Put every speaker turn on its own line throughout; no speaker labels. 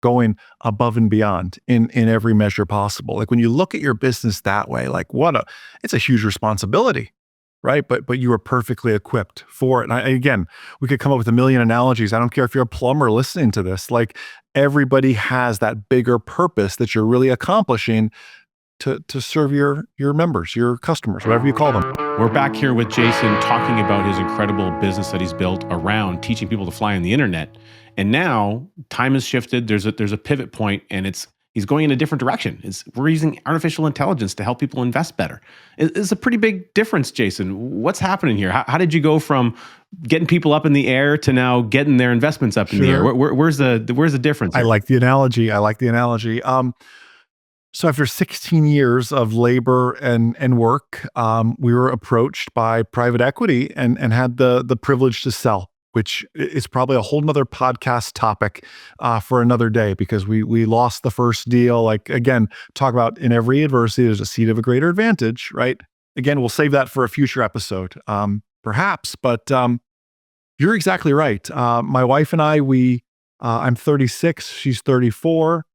going above and beyond in every measure possible. Like when you look at your business that way, like it's a huge responsibility, right? But you are perfectly equipped for it. And again, we could come up with a million analogies. I don't care if you're a plumber listening to this. Like everybody has that bigger purpose that you're really accomplishing to serve your members, your customers, whatever you call them.
We're back here with Jason talking about his incredible business that he's built around teaching people to fly on the internet. And now time has shifted. There's a pivot point, and he's going in a different direction. We're using artificial intelligence to help people invest better. It's a pretty big difference, Jason. What's happening here? How did you go from getting people up in the air to now getting their investments up in the air? Where's the difference here?
I like the analogy. So after 16 years of labor and work, we were approached by private equity and had the privilege to sell, which is probably a whole nother podcast topic for another day, because we lost the first deal. Like, again, talk about in every adversity, there's a seed of a greater advantage, right? Again, we'll save that for a future episode, perhaps, but you're exactly right. My wife and I'm 36, she's 34.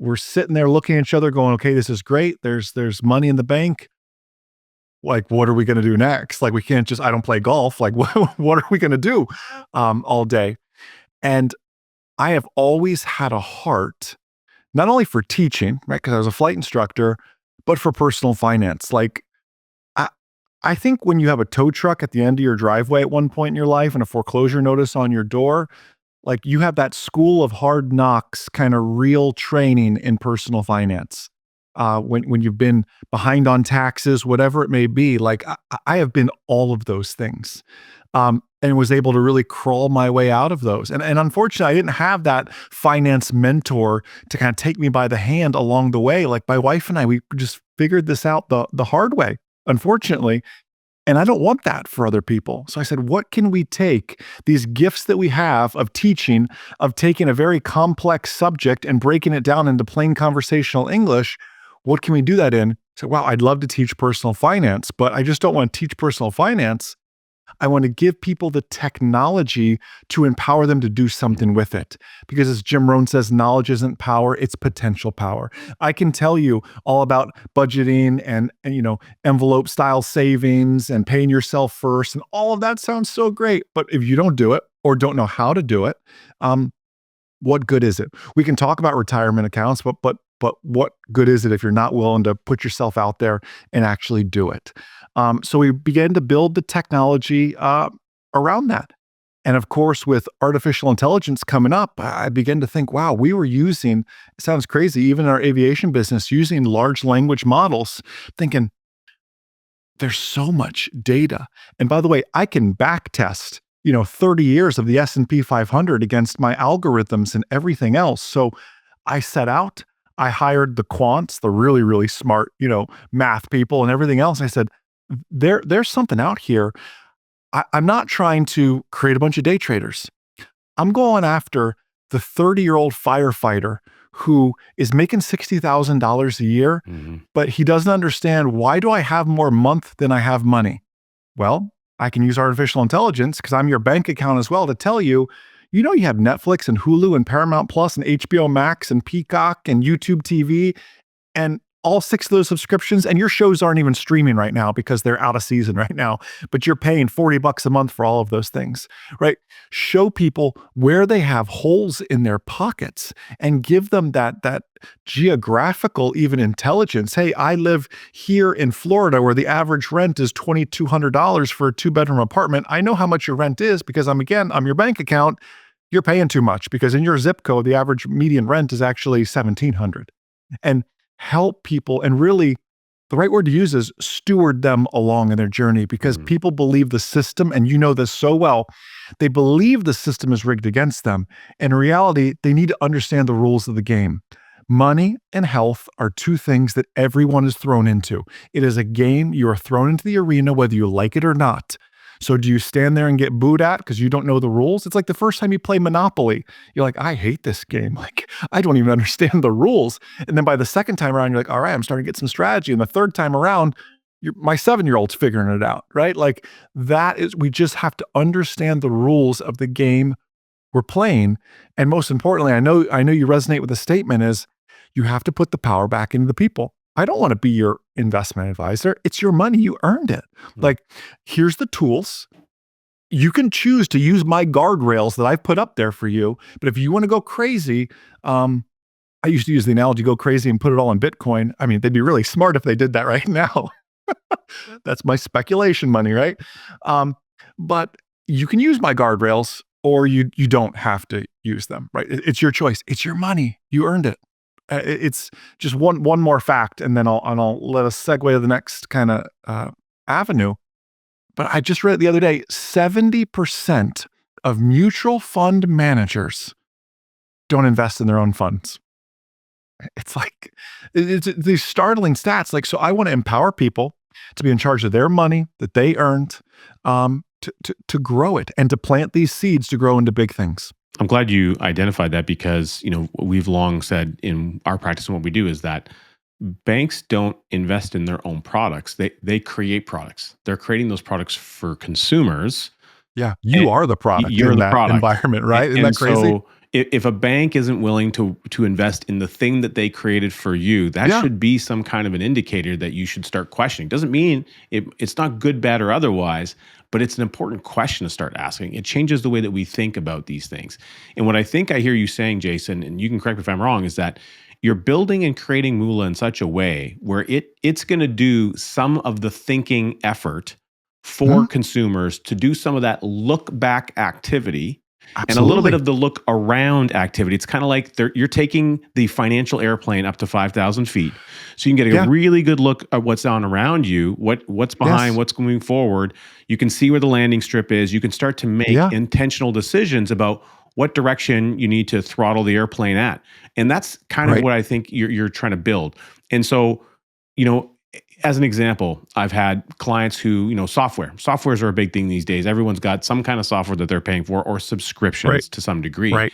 We're sitting there looking at each other going, okay, this is great. There's money in the bank. Like, what are we going to do next? Like, we can't just, I don't play golf. Like, what are we going to do all day? And I have always had a heart, not only for teaching, right? Because I was a flight instructor, but for personal finance. Like, I think when you have a tow truck at the end of your driveway at one point in your life and a foreclosure notice on your door, like you have that school of hard knocks kind of real training in personal finance. When you've been behind on taxes, whatever it may be, like I have been all of those things, and was able to really crawl my way out of those. And unfortunately, I didn't have that finance mentor to kind of take me by the hand along the way. Like my wife and I, we just figured this out the hard way, unfortunately. And I don't want that for other people. So I said, what can we take these gifts that we have of teaching, of taking a very complex subject and breaking it down into plain conversational English? What can we do that in? So, wow, I'd love to teach personal finance, but I just don't want to teach personal finance. I want to give people the technology to empower them to do something with it. Because as Jim Rohn says, knowledge isn't power, it's potential power. I can tell you all about budgeting and envelope style savings and paying yourself first. And all of that sounds so great. But if you don't do it or don't know how to do it, what good is it? We can talk about retirement accounts, but what good is it if you're not willing to put yourself out there and actually do it? So we began to build the technology around that. And of course, with artificial intelligence coming up, I began to think, wow, we were using, it sounds crazy, even in our aviation business, using large language models, thinking there's so much data. And by the way, I can back test 30 years of the S&P 500 against my algorithms and everything else. So I set out, I hired the quants, the really, really smart, math people and everything else. I said, there's something out here. I'm not trying to create a bunch of day traders. I'm going after the 30-year-old firefighter who is making $60,000 a year, but he doesn't understand, why do I have more month than I have money? Well, I can use artificial intelligence, because I'm your bank account as well, to tell you, you have Netflix and Hulu and Paramount Plus and HBO Max and Peacock and YouTube TV and all 6 of those subscriptions, and your shows aren't even streaming right now because they're out of season right now, but you're paying $40 a month for all of those things, right? Show people where they have holes in their pockets and give them that geographical even intelligence. Hey, I live here in Florida where the average rent is $2,200 for a 2-bedroom apartment. I know how much your rent is because I'm your bank account. You're paying too much because in your zip code, the average median rent is actually $1,700. And help people, and really the right word to use is steward them along in their journey, because people believe the system, and this so well, they believe the system is rigged against them. In reality, they need to understand the rules of the game. Money and health are 2 things that everyone is thrown into. It is a game. You are thrown into the arena whether you like it or not. So do you stand there and get booed at because you don't know the rules? It's like the first time you play Monopoly. You're like, I hate this game. Like, I don't even understand the rules. And then by the second time around, you're like, all right, I'm starting to get some strategy. And the third time around, my 7-year-old's figuring it out, right? Like we just have to understand the rules of the game we're playing. And most importantly, I know you resonate with the statement is you have to put the power back into the people. I don't want to be your investment advisor. It's your money. You earned it.
Mm.
Like, here's the tools. You can choose to use my guardrails that I've put up there for you. But if you want to go crazy, I used to use the analogy go crazy and put it all in Bitcoin. I mean, they'd be really smart if they did that right now. That's my speculation money, right? Um, but you can use my guardrails or you don't have to use them, right? It's your choice. It's your money. You earned it. It's just one more fact, and then I'll let us segue to the next kind of avenue. But I just read it the other day: 70% of mutual fund managers don't invest in their own funds. It's like it's these startling stats. Like, so I want to empower people to be in charge of their money that they earned, to grow it and to plant these seeds to grow into big things.
I'm glad you identified that because, we've long said in our practice and what we do is that banks don't invest in their own products. They create products. They're creating those products for consumers.
Yeah,
And
you are the product
you're
in
the
that
product.
environment,
And,
right? Isn't
and
that crazy?
so if a bank isn't willing to invest in the thing that they created for you, that
Yeah,
should be some kind of an indicator that you should start questioning. Doesn't mean it's not good, bad, or otherwise, but it's an important question to start asking. It changes the way that we think about these things. And what I think I hear you saying, Jason, and you can correct me if I'm wrong, is that you're building and creating Moolah in such a way where it's going to do some of the thinking effort for
mhm,
consumers to do some of that look back activity and a little bit
absolutely.
of the look around activity. It's kind of like you're taking the financial airplane up to 5,000 feet. So you can get a
Yeah,
really good look at what's on around you, what's behind,
yes,
what's moving forward. You can see where the landing strip is. You can start to make
yeah,
intentional decisions about what direction you need to throttle the airplane at. And that's kind of
right,
what I think you're trying to build. And so, you know, as an example, I've had clients who, softwares are a big thing these days. Everyone's got some kind of software that they're paying for or
right,
subscriptions to some degree.
right.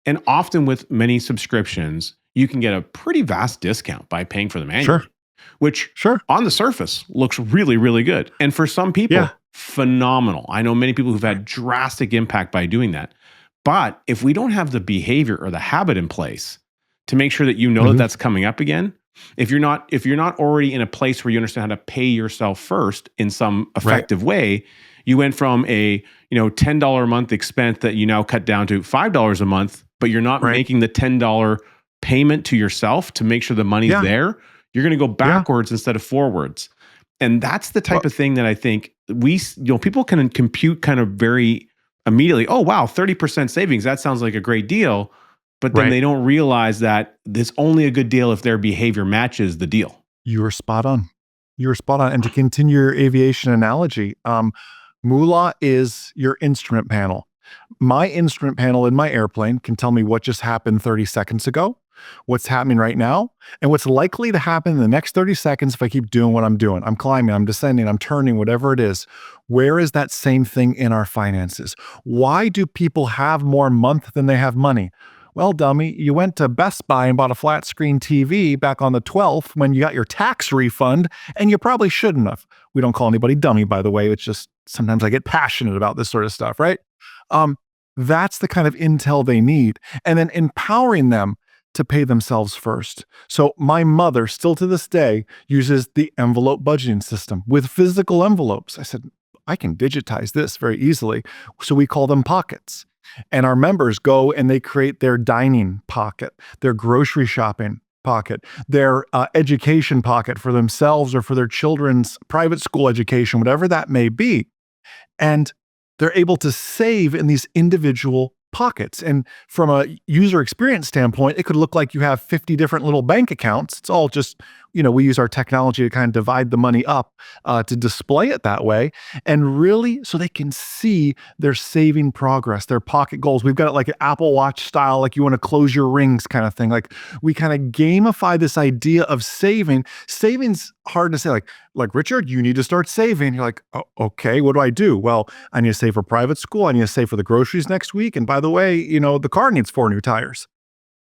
And often with many subscriptions, you can get a pretty vast discount by paying for them
Sure,
annually, which
sure.
on the surface looks really, really good. And for some
Yeah,
people, phenomenal. I know many people who've had drastic impact by doing that. But if we don't have the behavior or the habit in place to make sure that you know that
mhm,
that's coming up again, if you're not already in a place where you understand how to pay yourself first in some
right,
effective way, you went from a $10 a month expense that you now cut down to $5 a month, but you're not
right.
making the $10 payment to yourself to make sure the money's
Yeah,
there. You're going to go
yeah.
backwards instead of forwards. And that's the
Well,
type of thing that I think people can compute kind of very immediately. Oh, wow, 30% savings. That sounds like a great deal. But then
right.
they don't realize that it's only a good deal if their behavior matches the deal.
You were spot on. You were spot on. And to continue your aviation analogy, Moolah is your instrument panel. My instrument panel in my airplane can tell me what just happened 30 seconds ago, what's happening right now, and what's likely to happen in the next 30 seconds if I keep doing what I'm doing. I'm climbing, I'm descending, I'm turning, whatever it is. Where is that same thing in our finances? Why do people have more month than they have money? Well, dummy, you went to Best Buy and bought a flat screen TV back on the 12th when you got your tax refund, and you probably shouldn't have. We don't call anybody dummy, by the way. It's just sometimes I get passionate about this sort of stuff, right? Um, that's the kind of intel they need. And then empowering them to pay themselves first. So my mother, still to this day, uses the envelope budgeting system with physical envelopes. I said, I can digitize this very easily. So we call them pockets. And our members go and they create their dining pocket, their grocery shopping pocket, their education pocket for themselves or for their children's private school education, whatever that may be. And they're able to save in these individual pockets. And from a user experience standpoint, it could look like you have 50 different little bank accounts. It's all just, we use our technology to kind of divide the money up to display it that way. And really, so they can see their saving progress, their pocket goals. We've got it like an Apple Watch style, like you want to close your rings kind of thing. Like we kind of gamify this idea of saving. Saving's hard to say, like Richard, you need to start saving. You're like, oh, okay, what do I do? Well, I need to save for private school. I need to save for the groceries next week. And by the way, the car needs 4 new tires.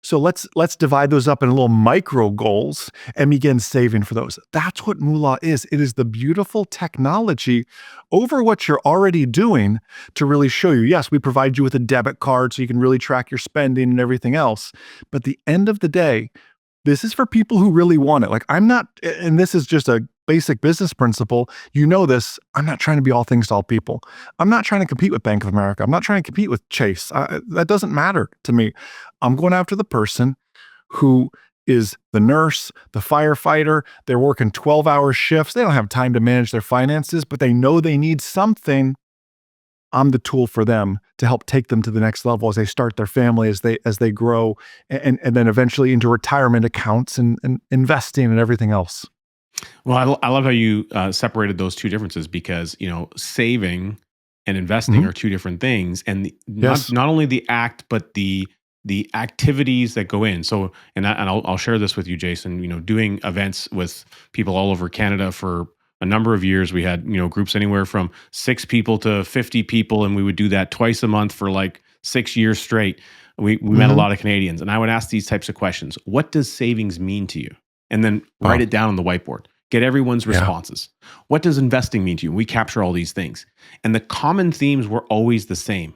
So let's divide those up in little micro goals and begin saving for those. That's what Moolah is. It is the beautiful technology over what you're already doing to really show you. Yes, we provide you with a debit card so you can really track your spending and everything else. But at the end of the day, this is for people who really want it. Like I'm not, and this is just a basic business principle. You know this. I'm not trying to be all things to all people. I'm not trying to compete with Bank of America. I'm not trying to compete with Chase. That doesn't matter to me. I'm going after the person who is the nurse, the firefighter. They're working 12-hour shifts. They don't have time to manage their finances, but they know they need something. I'm the tool for them to help take them to the next level as they start their family, as they grow, and then eventually into retirement accounts and investing and everything else.
Well, I love how you separated those two differences because saving and investing
Mhm.
are two different things, and not
Yes.
not only the act, but the activities that go in. So, I'll share this with you, Jason. Doing events with people all over Canada for a number of years, we had groups anywhere from 6 people to 50 people, and we would do that twice a month for like 6 years straight. We met a
Mhm.
lot of Canadians, and I would ask these types of questions: What does savings mean to you? And then write
Oh,
it down on the whiteboard. Get everyone's
yeah.
responses. What does investing mean to you? We capture all these things. And the common themes were always the same.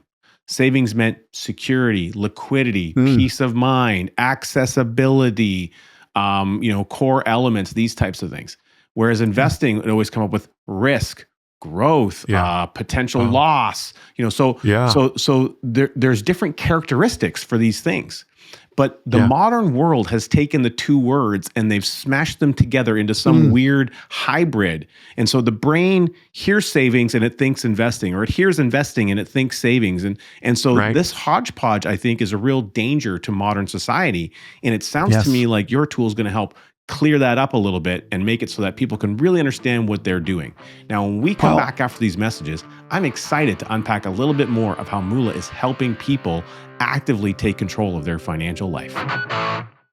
Savings meant security, liquidity,
Mm,
peace of mind, accessibility, core elements, these types of things. Whereas
yeah.
investing would always come up with risk, growth,
Yeah.
potential
Oh,
loss. So
yeah.
there's different characteristics for these things. But the
Yeah.
modern world has taken the two words and they've smashed them together into some
Mm,
weird hybrid. And so the brain hears savings and it thinks investing, or it hears investing and it thinks savings. And so
right.
this hodgepodge, I think, is a real danger to modern society. And it sounds to
Yes.
me like your tool is going to help clear that up a little bit and make it so that people can really understand what they're doing. Now, when we come
Well,
back after these messages, I'm excited to unpack a little bit more of how Moolah is helping people actively take control of their financial life.